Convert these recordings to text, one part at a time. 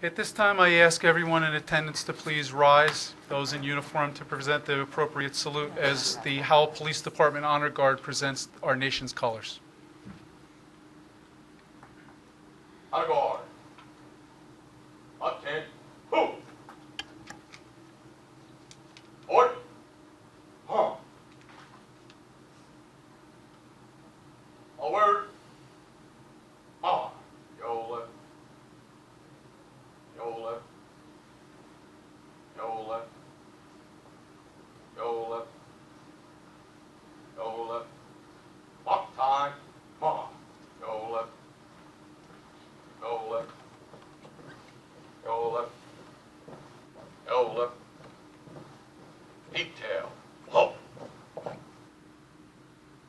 At this time, I ask everyone in attendance to please rise, those in uniform to present the appropriate salute as the Howell Police Department Honor Guard presents our nation's colors. Honor Guard. Up 10. Who? Order. Huh. All word. On. Yo left. Yo left. Yo left. Yo left. Yo left. Walk time. Come on. Yo left. Go left. Go left. Go left. Detail. Low.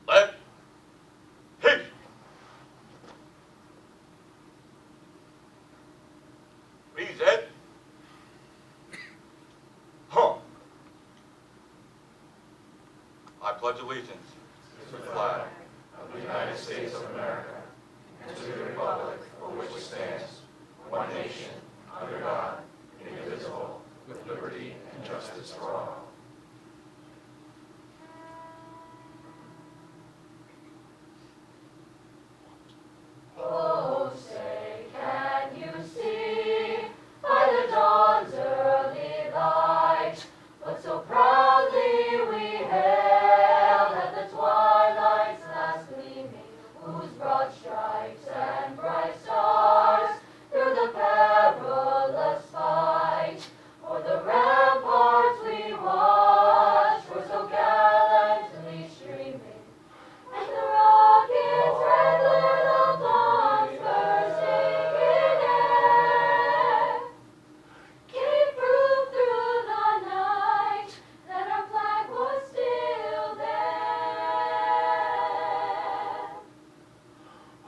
Left. Hit. Please, Ed. Huh. I pledge allegiance to the flag of the United States of America and to the republic for which it stands, one nation, under God, indivisible, with liberty and justice for all. Oh, say, can you see by the dawn's early light what so proudly we hailed at the twilight's last gleaming, whose broad stripes and bright stars through the perilous fight o'er the ramparts we watched were so gallantly streaming, and the rockets' red little bombs bursting in air gave proof through the night that our flag was still there.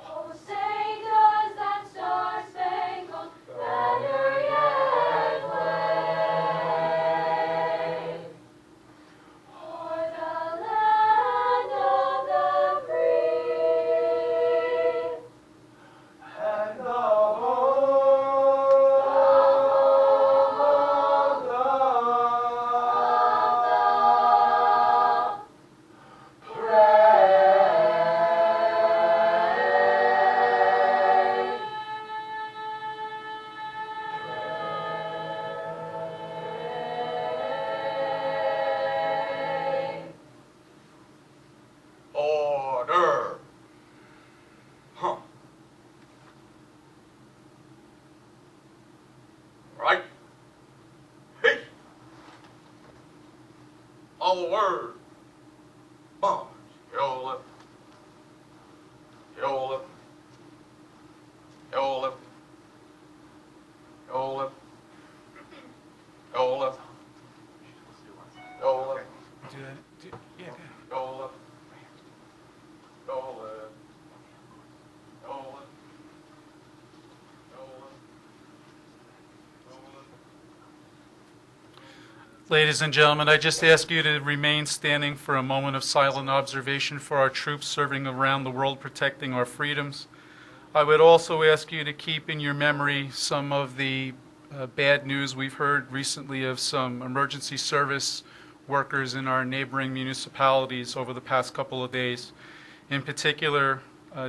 Oh, say does that star-spangled banner yet wave o'er the land of the free And the home Order. Huh. Right. Hey. All word. March. Yo left. Yo left. Yo left. Yo left. Yo left. Yo left. Do that? Yeah. Go left. Go left. Go left. Go left. Go left. Ladies and gentlemen, I just ask you to remain standing for a moment of silent observation for our troops serving around the world protecting our freedoms. I would also ask you to keep in your memory some of the bad news we've heard recently of some emergency service workers in our neighboring municipalities over the past couple of days. In particular,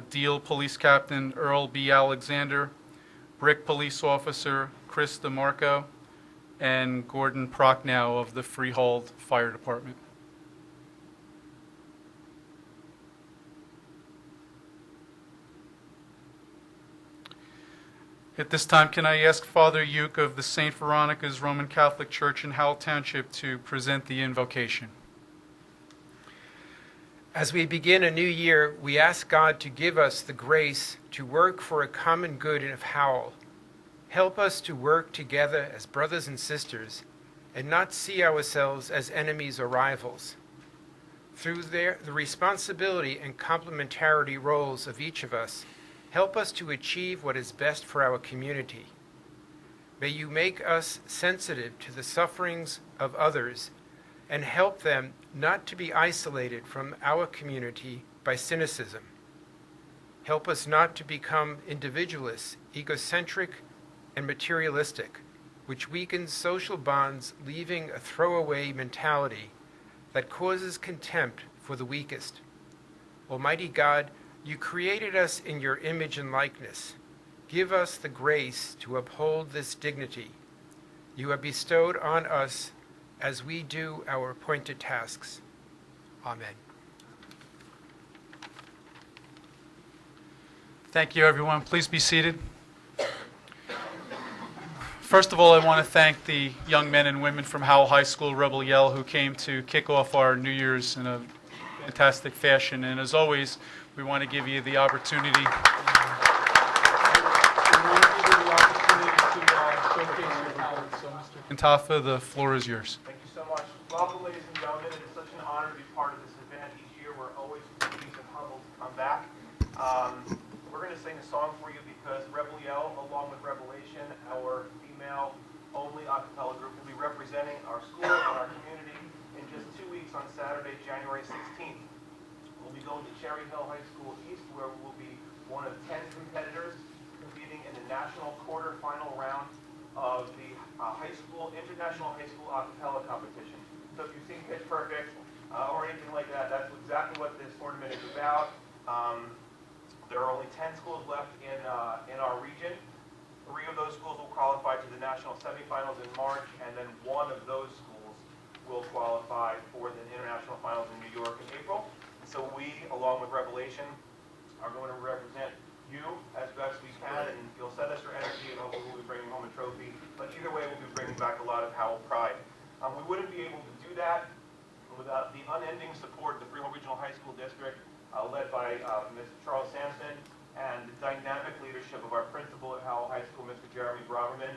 Deal Police Captain Earl B. Alexander, Brick Police Officer Chris DeMarco, and Gordon Prochnow of the Freehold Fire Department. At this time, can I ask Father Uke of the St. Veronica's Roman Catholic Church in Howell Township to present the invocation? As we begin a new year, we ask God to give us the grace to work for a common good of Howell. Help us to work together as brothers and sisters and not see ourselves as enemies or rivals. Through the responsibility and complementarity roles of each of us, help us to achieve what is best for our community. May you make us sensitive to the sufferings of others and help them not to be isolated from our community by cynicism. Help us not to become individualists, egocentric, and materialistic, which weakens social bonds, leaving a throwaway mentality that causes contempt for the weakest. Almighty God, you created us in your image and likeness. Give us the grace to uphold this dignity you have bestowed on us as we do our appointed tasks. Amen. Thank you, everyone. Please be seated. First of all, I want to thank the young men and women from Howell High School Rebel Yell who came to kick off our New Year's in a fantastic fashion. And as always, we want to give you the opportunity. Intafa, the floor is yours. Thank you so much. Welcome, ladies and gentlemen. It is such an honor to be part of this event. Each year, we're always pleased and humbled to come back. We're going to sing a song for you because Rebel Yell, along with Revelation, our female-only a cappella group, will be representing our school and our community in just 2 weeks on Saturday, January 16th. We'll be going to Cherry Hill High School East, where we will be one of 10 competitors competing in the national quarterfinal round of the International High School a cappella competition. So if you've seen Pitch Perfect or anything like that, that's exactly what this tournament is about. There are only 10 schools left in our region. 3 of those schools will qualify to the national semifinals in March, and then 1 of those schools will qualify for the international finals in New York in April. So we, along with Revelation, are going to represent you as best we can, and you'll send us your energy, and hopefully we'll be bringing home a trophy. But either way, we'll be bringing back a lot of Howell pride. We wouldn't be able to do that without the unending support of the Freehold Regional High School District, led by Mr. Charles Sampson, and the dynamic leadership of our principal at Howell High School, Mr. Jeremy Braverman,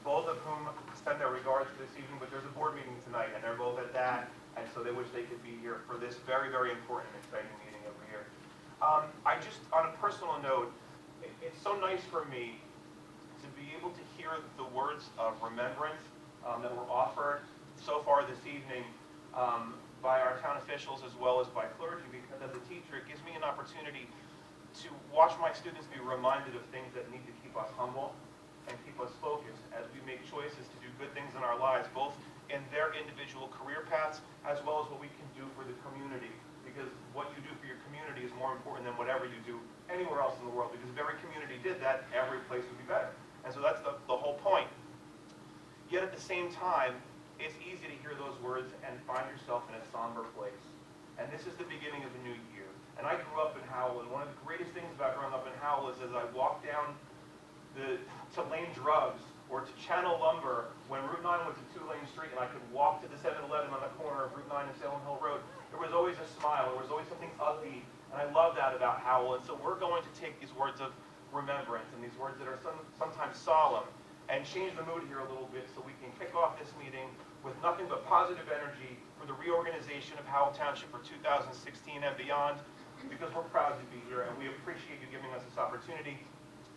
both of whom send their regards for this evening, but there's a board meeting tonight, and they're both at that, and so they wish they could be here for this very, very important and exciting meeting every year. I just, on a personal note, it's so nice for me to be able to hear the words of remembrance that were offered so far this evening by our town officials as well as by clergy, because as a teacher, it gives me an opportunity to watch my students be reminded of things that need to keep us humble and keep us focused as we make choices to do good things in our lives, both in their individual career paths as well as what we can do for the community. Because what you do for your community is more important than whatever you do anywhere else in the world. Because if every community did that, every place would be better. And so that's the whole point. Yet at the same time, it's easy to hear those words and find yourself in a somber place. And this is the beginning of a new year. And I grew up in Howell, and one of the greatest things about growing up in Howell is as I walked down to Lane Drugs or to Channel Lumber when Route 9 was a 2-lane street and I could walk to the 7-Eleven on the corner of Route 9 and Salem Hill Road, there was always a smile, there was always something upbeat, and I love that about Howell. And so we're going to take these words of remembrance and these words that are sometimes solemn and change the mood here a little bit so we can kick off this meeting with nothing but positive energy for the reorganization of Howell Township for 2016 and beyond, because we're proud to be here and we appreciate you giving us this opportunity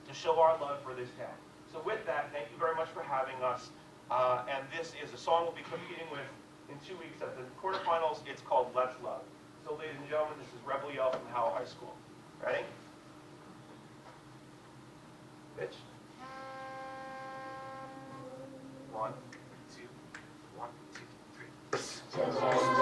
to show our love for this town. So with that, thank you very much for having us. And this is a song we'll be competing with in 2 weeks at the quarterfinals. It's called Let's Love. So ladies and gentlemen, this is Rebel Yell from Howell High School. Ready? Pitch. 1, 2, 1, 2, 3.